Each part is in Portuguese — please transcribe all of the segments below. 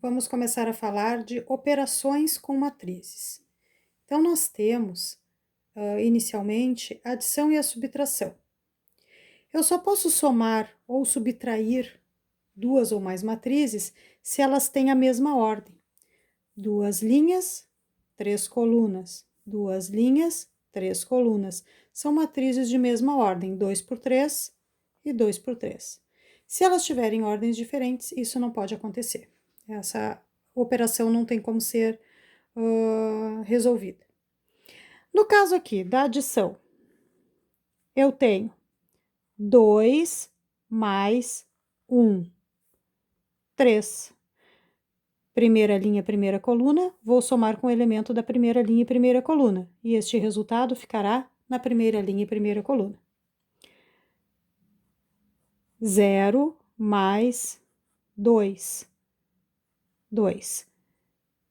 vamos começar a falar de operações com matrizes. Então, nós temos, inicialmente, a adição e a subtração. Eu só posso somar ou subtrair duas ou mais matrizes se elas têm a mesma ordem. Duas linhas, três colunas. Duas linhas, três colunas. São matrizes de mesma ordem, 2 por 3 e 2 por 3. Se elas tiverem ordens diferentes, isso não pode acontecer. Essa operação não tem como ser resolvida. No caso aqui da adição, eu tenho 2 mais 1, 3. Primeira linha, primeira coluna, vou somar com o elemento da primeira linha e primeira coluna, e este resultado ficará na primeira linha e primeira coluna. 0 mais 2, 2.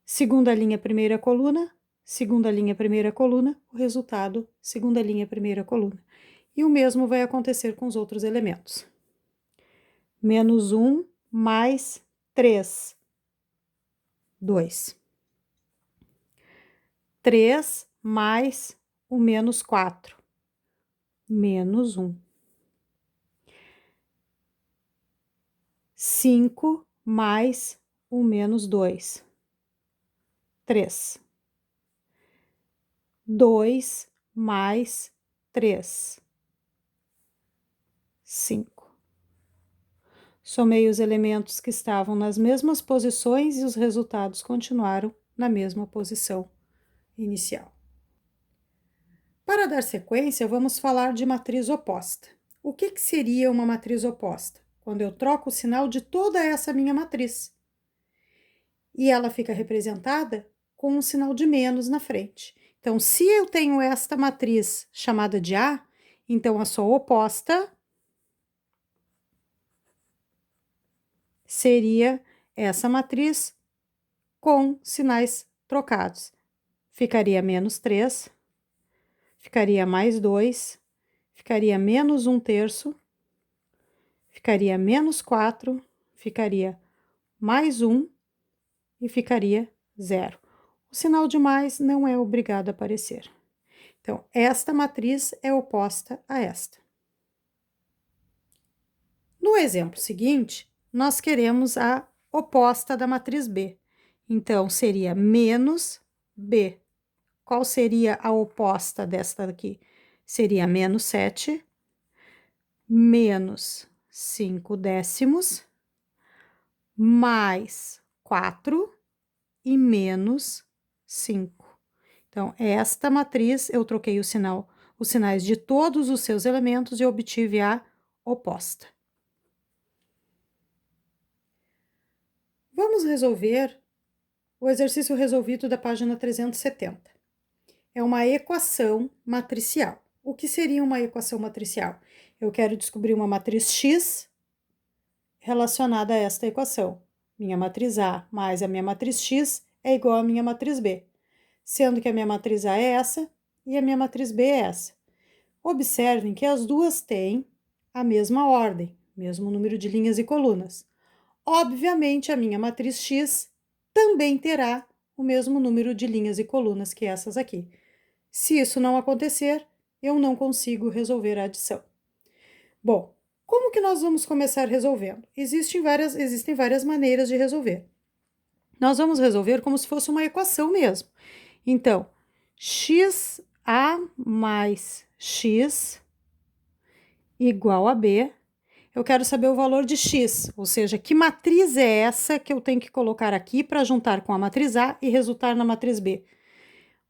Segunda linha, primeira coluna, segunda linha, primeira coluna, o resultado, segunda linha, primeira coluna. E o mesmo vai acontecer com os outros elementos. Menos 1 mais 3, 2. 3 mais o menos 4, menos 1. 5 mais o menos 2, 3. 2 mais 3, 5. Somei os elementos que estavam nas mesmas posições e os resultados continuaram na mesma posição inicial. Para dar sequência, vamos falar de matriz oposta. O que seria uma matriz oposta? Quando eu troco o sinal de toda essa minha matriz. E ela fica representada com um sinal de menos na frente. Então, se eu tenho esta matriz chamada de A, então a sua oposta seria essa matriz com sinais trocados. Ficaria menos 3, ficaria mais 2, ficaria menos 1/3, ficaria menos 4, ficaria mais 1 e ficaria 0. O sinal de mais não é obrigado a aparecer. Então, esta matriz é oposta a esta. No exemplo seguinte, nós queremos a oposta da matriz B. Então, seria menos B. Qual seria a oposta desta daqui? Seria menos 7, menos 5 décimos, mais 4 e menos 5. Então, esta matriz, eu troquei os sinais de todos os seus elementos e obtive a oposta. Vamos resolver o exercício resolvido da página 370. É uma equação matricial. O que seria uma equação matricial? Eu quero descobrir uma matriz X relacionada a esta equação. Minha matriz A mais a minha matriz X é igual à minha matriz B, sendo que a minha matriz A é essa e a minha matriz B é essa. Observem que as duas têm a mesma ordem, mesmo número de linhas e colunas. Obviamente, a minha matriz X também terá o mesmo número de linhas e colunas que essas aqui. Se isso não acontecer, eu não consigo resolver a adição. Bom, como que nós vamos começar resolvendo? Existem várias maneiras de resolver. Nós vamos resolver como se fosse uma equação mesmo. Então, XA mais X igual a B. Eu quero saber o valor de X, ou seja, que matriz é essa que eu tenho que colocar aqui para juntar com a matriz A e resultar na matriz B.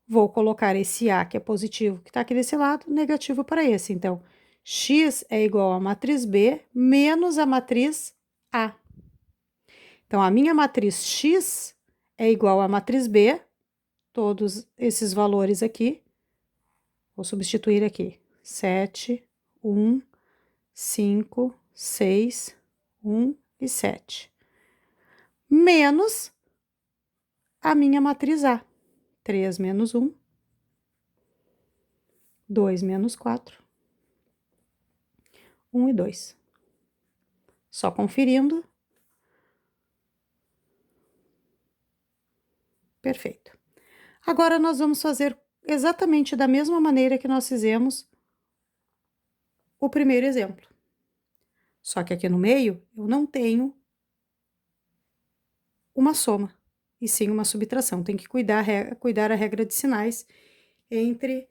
Vou colocar esse A, que é positivo, que está aqui desse lado, negativo para esse. Então, X é igual a matriz B menos a matriz A. Então, a minha matriz X é igual a matriz B, todos esses valores aqui. Vou substituir aqui. 7, 1, 5, 6, 1 e 7. Menos a minha matriz A. 3 menos 1, 2 menos 4, 1 e 2. Só conferindo. Perfeito. Agora, nós vamos fazer exatamente da mesma maneira que nós fizemos o primeiro exemplo. Só que aqui no meio, eu não tenho uma soma, e sim uma subtração. Tem que cuidar a regra de sinais entre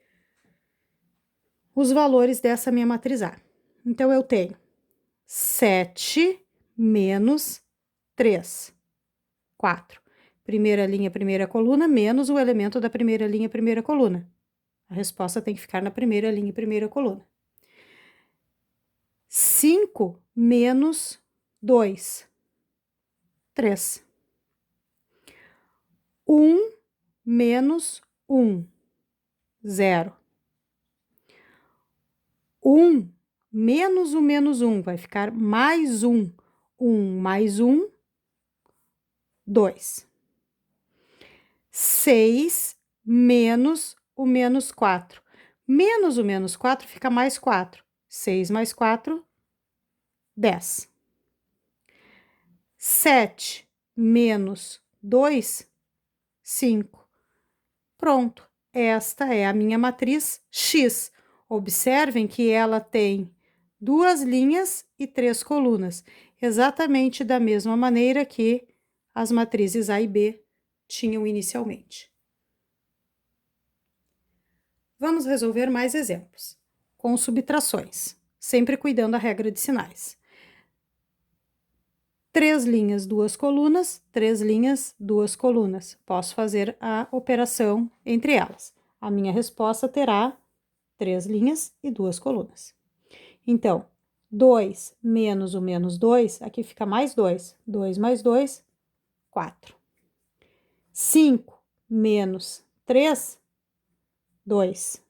os valores dessa minha matriz A. Então, eu tenho 7 menos 3, 4. Primeira linha, primeira coluna, menos o elemento da primeira linha, primeira coluna. A resposta tem que ficar na primeira linha, primeira coluna. 5 menos 2, 3. 1 menos 1, 0. 1 menos o menos 1 vai ficar mais 1. 1 mais 1, 2. 6 menos o menos 4. Menos o menos 4 fica mais 4. 6 mais 4, 10. 7 menos 2, 5. Pronto, esta é a minha matriz X. Observem que ela tem 2 linhas e 3 colunas, exatamente da mesma maneira que as matrizes A e B tinham inicialmente. Vamos resolver mais exemplos, com subtrações, sempre cuidando da regra de sinais. 3 linhas, 2 colunas, 3 linhas, 2 colunas. Posso fazer a operação entre elas. A minha resposta terá 3 linhas e 2 colunas. Então, 2 menos o menos 2, aqui fica mais 2. 2 mais 2, 4. 5 menos 3, 2.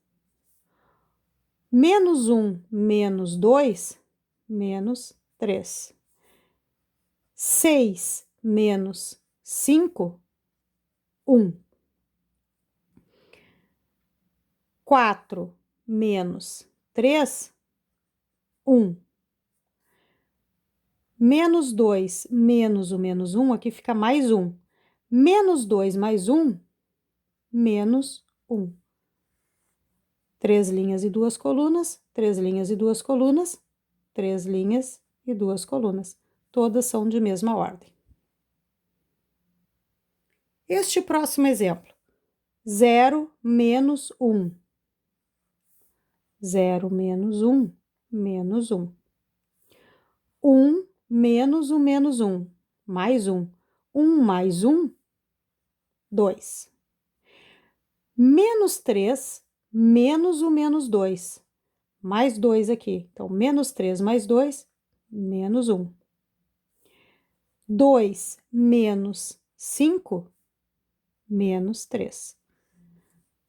Menos 1 menos 2, menos 3. 6 menos 5, 1. 4 menos 3, 1. Menos 2 menos o menos 1, aqui fica mais 1. Menos 2 mais 1, menos 1. 3 linhas e 2 colunas, 3 linhas e 2 colunas, 3 linhas e 2 colunas. Todas são de mesma ordem. Este próximo exemplo, 0 menos 1. 0 menos 1, menos 1. 1 menos o menos 1, mais 1. 1 mais 1, 2. Menos 3, menos o menos 2, mais 2 aqui. Então, menos 3 mais 2, menos 1. 2 menos 5, menos 3.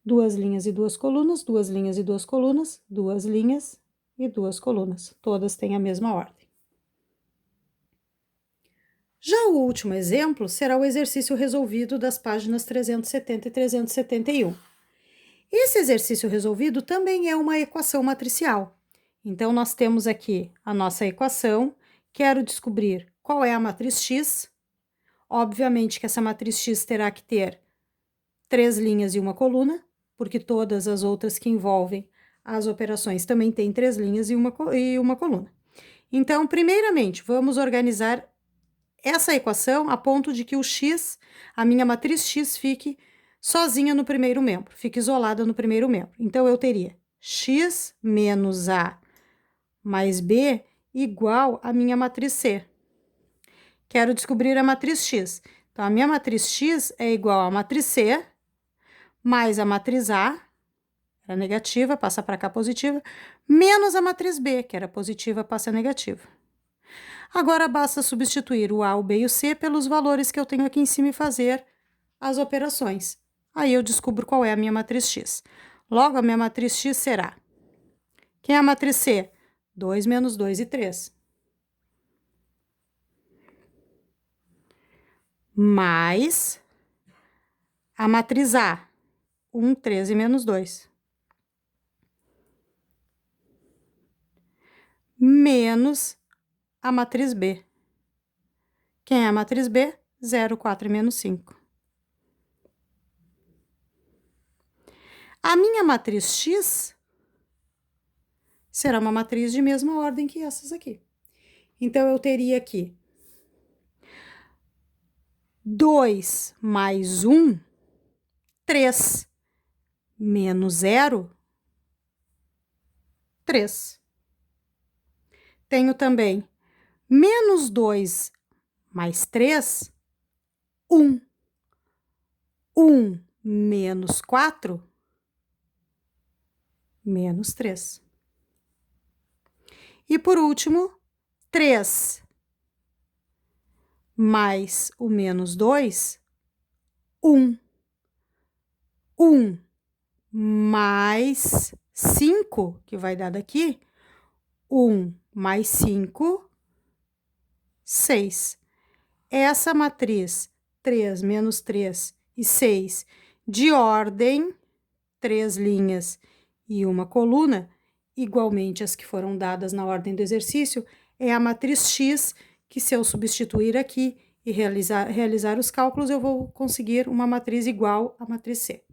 2 linhas e 2 colunas, 2 linhas e 2 colunas, 2 linhas e 2 colunas. Todas têm a mesma ordem. Já o último exemplo será o exercício resolvido das páginas 370 e 371. Esse exercício resolvido também é uma equação matricial. Então, nós temos aqui a nossa equação. Quero descobrir qual é a matriz X. Obviamente que essa matriz X terá que ter 3 linhas e uma coluna, porque todas as outras que envolvem as operações também têm 3 linhas e uma coluna. Então, primeiramente, vamos organizar essa equação a ponto de que o X, a minha matriz X, fique sozinha no primeiro membro, fique isolada no primeiro membro. Então, eu teria X menos A mais B igual à minha matriz C. Quero descobrir a matriz X. Então, a minha matriz X é igual à matriz C mais a matriz A, era negativa, passa para cá positiva, menos a matriz B, que era positiva, passa negativa. Agora, basta substituir o A, o B e o C pelos valores que eu tenho aqui em cima e fazer as operações. Aí eu descubro qual é a minha matriz X. Logo, a minha matriz X será... Quem é a matriz C? 2 menos 2 e 3. Mais a matriz A, 1, 3 e menos 2. Menos a matriz B. Quem é a matriz B? 0, 4 e menos 5. A minha matriz X será uma matriz de mesma ordem que essas aqui. Então, eu teria aqui 2 mais 1, 3, menos 0, 3. Tenho também menos 2 mais 3, 1. 1 menos 4, menos 3. E por último, 3 mais o menos 2, 1. 1 mais 5, que vai dar daqui, 1 mais 5, 6. Essa matriz 3 menos 3 e 6 de ordem, 3 linhas e uma coluna, igualmente as que foram dadas na ordem do exercício, é a matriz X, que se eu substituir aqui e realizar os cálculos, eu vou conseguir uma matriz igual à matriz C.